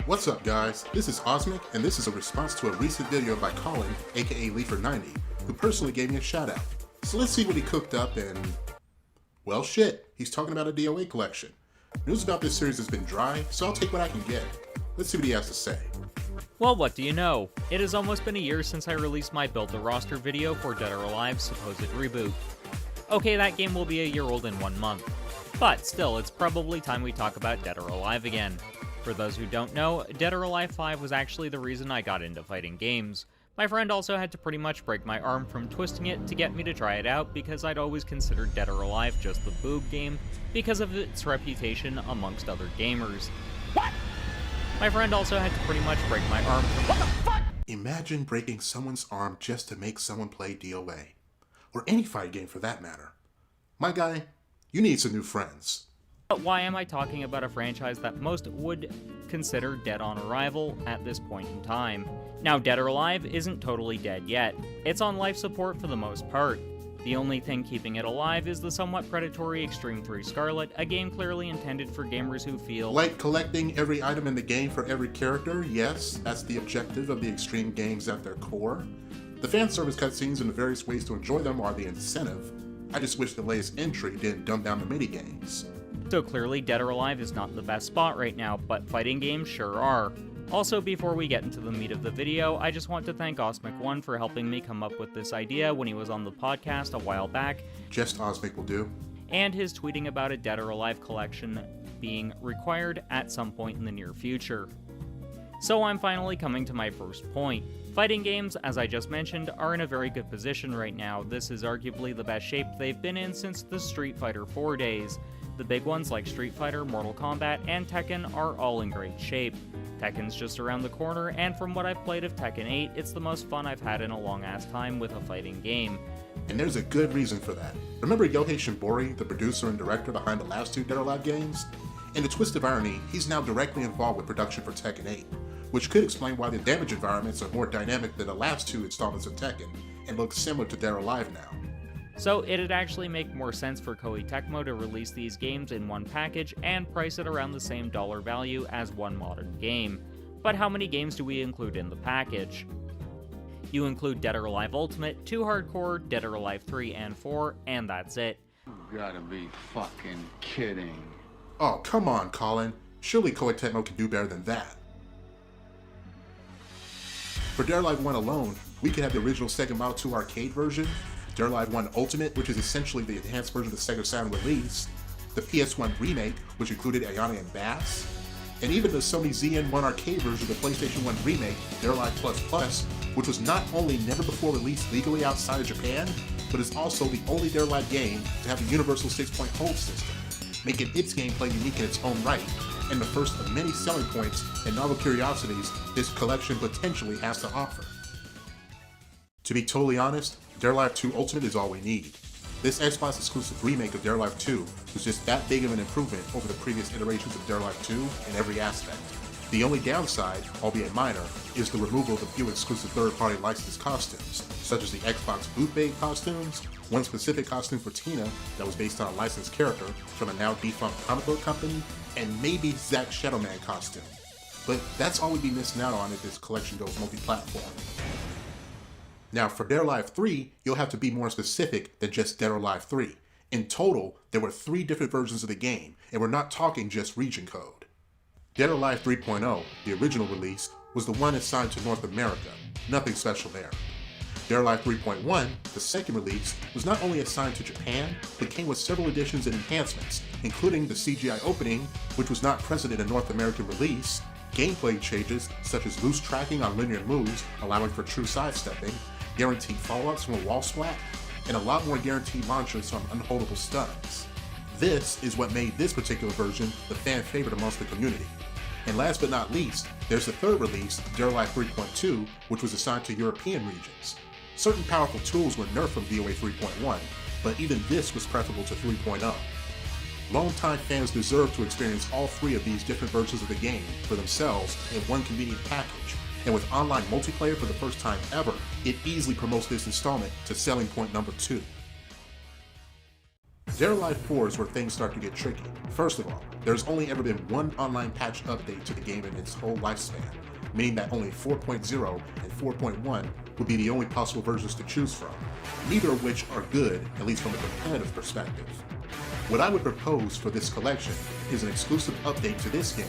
What's up guys, this is Awesmic, and this is a response to a recent video by Colin, aka Leafer90, who personally gave me a shout out. So let's see what he cooked up and... well shit, he's talking about a DOA collection. News about this series has been dry, so I'll take what I can get. Let's see what he has to say. Well, what do you know? It has almost been a year since I released my Build the Roster video for Dead or Alive's supposed reboot. Okay, that game will be a year old in 1 month. But still, it's probably time we talk about Dead or Alive again. For those who don't know, Dead or Alive 5 was actually the reason I got into fighting games. My friend also had to pretty much break my arm from twisting it to get me to try it out because I'd always considered Dead or Alive just the boob game because of its reputation amongst other gamers. What? My friend also had to pretty much break my arm from— what the fuck? Imagine breaking someone's arm just to make someone play DOA. Or any fight game for that matter. My guy, you need some new friends. But why am I talking about a franchise that most would consider dead on arrival at this point in time? Now, Dead or Alive isn't totally dead yet. It's on life support for the most part. The only thing keeping it alive is the somewhat predatory Extreme 3 Scarlet, a game clearly intended for gamers who feel like collecting every item in the game for every character. Yes, that's the objective of the Extreme games at their core. The fan service cutscenes and the various ways to enjoy them are the incentive. I just wish the latest entry didn't dumb down the minigames. So clearly Dead or Alive is not in the best spot right now, but fighting games sure are. Also, before we get into the meat of the video, I just want to thank Awesmic1 for helping me come up with this idea when he was on the podcast a while back. Just Awesmic will do. And his tweeting about a Dead or Alive collection being required at some point in the near future. So I'm finally coming to my first point. Fighting games, as I just mentioned, are in a very good position right now. This is arguably the best shape they've been in since the Street Fighter 4 days. The big ones like Street Fighter, Mortal Kombat, and Tekken are all in great shape. Tekken's just around the corner, and from what I've played of Tekken 8, it's the most fun I've had in a long-ass time with a fighting game. And there's a good reason for that. Remember Yohei Shimbori, the producer and director behind the last two Dead or Alive games? In the twist of irony, he's now directly involved with production for Tekken 8, which could explain why the damage environments are more dynamic than the last two installments of Tekken, and look similar to Dead or Alive now. So it'd actually make more sense for Koei Tecmo to release these games in one package and price it around the same dollar value as one modern game. But how many games do we include in the package? You include Dead or Alive Ultimate, 2 Hardcore, Dead or Alive 3 and 4, and that's it. You gotta be fucking kidding. Oh, come on, Colin. Surely Koei Tecmo can do better than that. For Dead or Alive 1 alone, we could have the original Sega Model 2 arcade version, Dead or Alive 1 Ultimate, which is essentially the enhanced version of the Sega Saturn release, the PS1 remake, which included Ayane and Bass, and even the Sony ZN1 arcade version of the PlayStation 1 remake, Dead or Alive Plus Plus, which was not only never before released legally outside of Japan, but is also the only Dead or Alive game to have a universal 6-point hold system, making its gameplay unique in its own right, and the first of many selling points and novel curiosities this collection potentially has to offer. To be totally honest, Dead or Alive 2 Ultimate is all we need. This Xbox exclusive remake of Dead or Alive 2 was just that big of an improvement over the previous iterations of Dead or Alive 2 in every aspect. The only downside, albeit minor, is the removal of the few exclusive third-party licensed costumes, such as the Xbox boot-bait costumes, one specific costume for Tina that was based on a licensed character from a now defunct comic book company, and maybe Zack's Shadowman costume. But that's all we'd be missing out on if this collection goes multi-platform. Now, for Dead or Alive 3, you'll have to be more specific than just Dead or Alive 3. In total, there were 3 different versions of the game, and we're not talking just region code. Dead or Alive 3.0, the original release, was the one assigned to North America. Nothing special there. Dead or Alive 3.1, the second release, was not only assigned to Japan, but came with several additions and enhancements, including the CGI opening, which was not present in a North American release, gameplay changes such as loose tracking on linear moves, allowing for true sidestepping, guaranteed follow-ups from a wall splat, and a lot more guaranteed launchers from unholdable stuns. This is what made this particular version the fan favorite amongst the community. And last but not least, there's the third release, Dead or Alive 3.2, which was assigned to European regions. Certain powerful tools were nerfed from DOA 3.1, but even this was preferable to 3.0. Longtime fans deserve to experience all 3 of these different versions of the game for themselves in one convenient package, and with online multiplayer for the first time ever, it easily promotes this installment to selling point number 2. Dead or Alive 4 is where things start to get tricky. First of all, there's only ever been one online patch update to the game in its whole lifespan, meaning that only 4.0 and 4.1 would be the only possible versions to choose from, neither of which are good, at least from a competitive perspective. What I would propose for this collection is an exclusive update to this game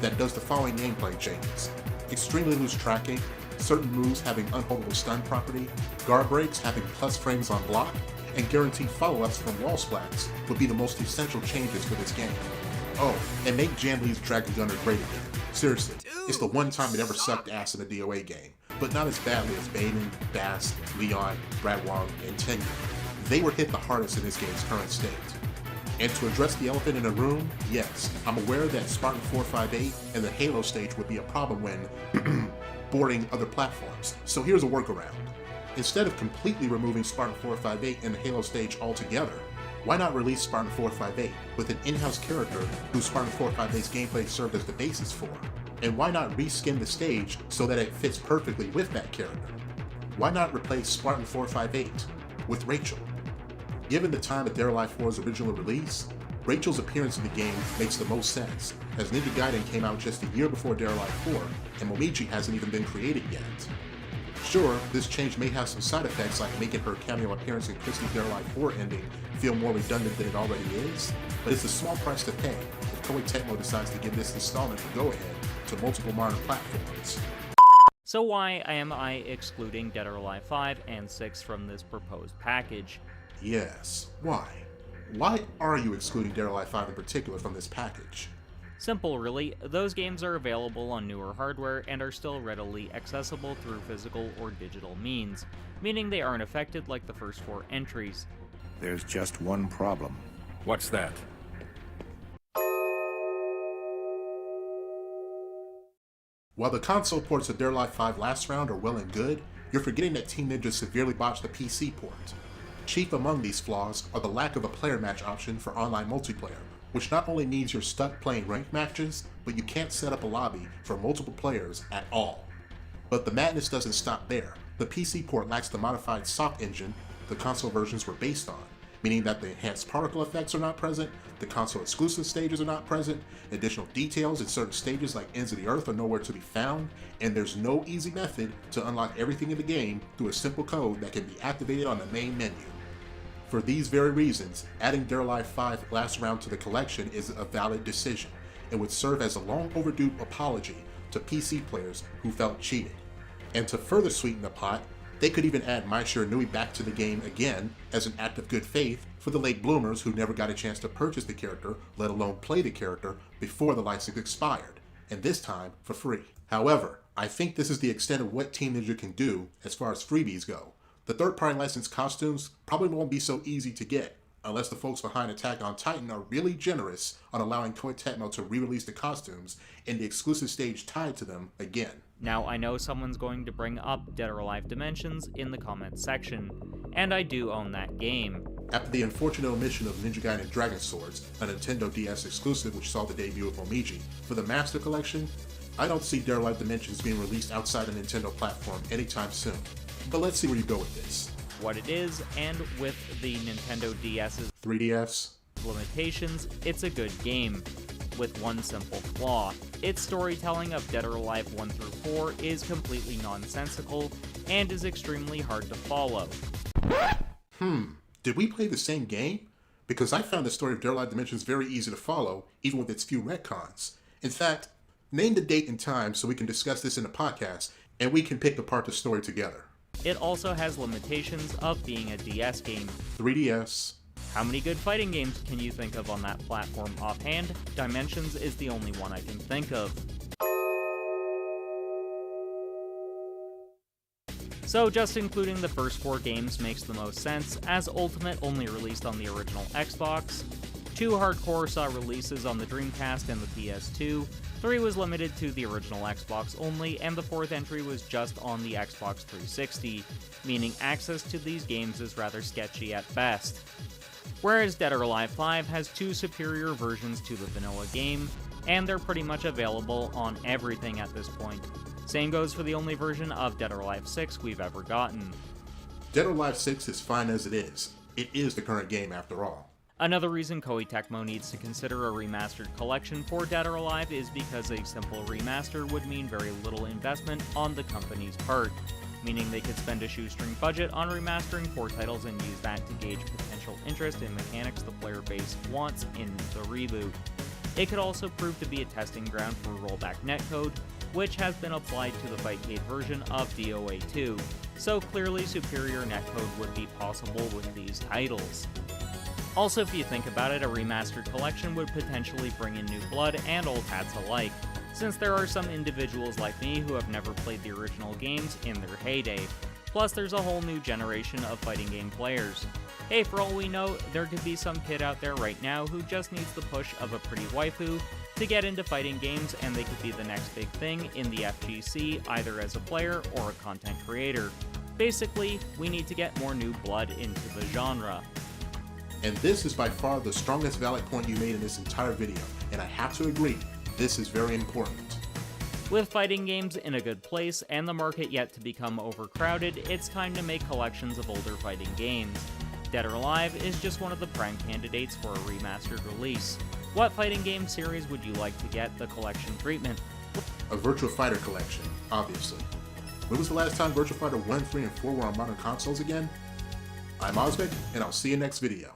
that does the following gameplay changes: extremely loose tracking, certain moves having unholdable stun property, guard breaks having plus frames on block, and guaranteed follow-ups from wall splats would be the most essential changes for this game. Oh, and make Jan Lee's Dragon Gunner great again. Seriously, it's the one time it ever sucked ass in a DOA game, but not as badly as Baden, Bast, Leon, Brad Wong, and Tengu. They were hit the hardest in this game's current state. And to address the elephant in the room, yes, I'm aware that Spartan 458 and the Halo stage would be a problem when boarding other platforms, so here's a workaround. Instead of completely removing Spartan 458 and the Halo stage altogether, why not release Spartan 458 with an in-house character who Spartan 458's gameplay served as the basis for? And why not reskin the stage so that it fits perfectly with that character? Why not replace Spartan 458 with Rachel? Given the time of Dead or Alive 4's original release, Rachel's appearance in the game makes the most sense, as Ninja Gaiden came out just a year before Dead or Alive 4, and Momiji hasn't even been created yet. Sure, this change may have some side effects like making her cameo appearance in Christie's Dead or Alive 4 ending feel more redundant than it already is, but it's a small price to pay if Koei Tecmo decides to give this installment the go-ahead to multiple modern platforms. So why am I excluding Dead or Alive 5 and 6 from this proposed package? Yes, why? Why are you excluding Dead or Alive 5 in particular from this package? Simple, really. Those games are available on newer hardware and are still readily accessible through physical or digital means, meaning they aren't affected like the first 4 entries. There's just one problem. What's that? While the console ports of Dead or Alive 5 last round are well and good, you're forgetting that Team Ninja severely botched the PC port. Chief among these flaws are the lack of a player match option for online multiplayer, which not only means you're stuck playing ranked matches, but you can't set up a lobby for multiple players at all. But the madness doesn't stop there. The PC port lacks the modified SOC engine the console versions were based on, meaning that the enhanced particle effects are not present, the console exclusive stages are not present, additional details in certain stages like Ends of the Earth are nowhere to be found, and there's no easy method to unlock everything in the game through a simple code that can be activated on the main menu. For these very reasons, adding Dead or Alive 5 last round to the collection is a valid decision, and would serve as a long overdue apology to PC players who felt cheated. And to further sweeten the pot, they could even add Mai Shiranui back to the game again as an act of good faith for the late bloomers who never got a chance to purchase the character, let alone play the character, before the license expired, and this time for free. However, I think this is the extent of what Team Ninja can do as far as freebies go. The third-party licensed costumes probably won't be so easy to get, unless the folks behind Attack on Titan are really generous on allowing Koei Tecmo to re-release the costumes and the exclusive stage tied to them again. Now, I know someone's going to bring up Dead or Alive Dimensions in the comments section, and I do own that game. After the unfortunate omission of Ninja Gaiden Dragon Swords, a Nintendo DS exclusive which saw the debut of Momiji, for the Master Collection, I don't see Dead or Alive Dimensions being released outside the Nintendo platform anytime soon. But let's see where you go with this. What it is, and with the Nintendo DS's 3DS? limitations, it's a good game, with one simple flaw. Its storytelling of Dead or Alive 1 through 4 is completely nonsensical, and is extremely hard to follow. Did we play the same game? Because I found the story of Dead or Alive Dimensions very easy to follow, even with its few retcons. In fact, name the date and time so we can discuss this in the podcast, and we can pick apart the story together. It also has limitations of being a DS game. 3DS. How many good fighting games can you think of on that platform offhand? Dimensions is the only one I can think of. So just including the first 4 games makes the most sense, as Ultimate only released on the original Xbox, 2 hardcore saw releases on the Dreamcast and the PS2, 3 was limited to the original Xbox only, and the 4th entry was just on the Xbox 360, meaning access to these games is rather sketchy at best. Whereas Dead or Alive 5 has 2 superior versions to the vanilla game, and they're pretty much available on everything at this point. Same goes for the only version of Dead or Alive 6 we've ever gotten. Dead or Alive 6 is fine as it is. It is the current game after all. Another reason Koei Tecmo needs to consider a remastered collection for Dead or Alive is because a simple remaster would mean very little investment on the company's part, meaning they could spend a shoestring budget on remastering 4 titles and use that to gauge potential interest in mechanics the player base wants in the reboot. It could also prove to be a testing ground for rollback netcode, which has been applied to the Fightcade version of DOA 2, so clearly superior netcode would be possible with these titles. Also, if you think about it, a remastered collection would potentially bring in new blood and old hats alike, since there are some individuals like me who have never played the original games in their heyday. Plus, there's a whole new generation of fighting game players. Hey, for all we know, there could be some kid out there right now who just needs the push of a pretty waifu to get into fighting games, and they could be the next big thing in the FGC, either as a player or a content creator. Basically, we need to get more new blood into the genre. And this is by far the strongest valid point you made in this entire video, and I have to agree, this is very important. With fighting games in a good place and the market yet to become overcrowded, it's time to make collections of older fighting games. Dead or Alive is just one of the prime candidates for a remastered release. What fighting game series would you like to get the collection treatment? A Virtua Fighter collection, obviously. When was the last time Virtua Fighter 1, 3, and 4 were on modern consoles again? I'm Awesmic, and I'll see you next video.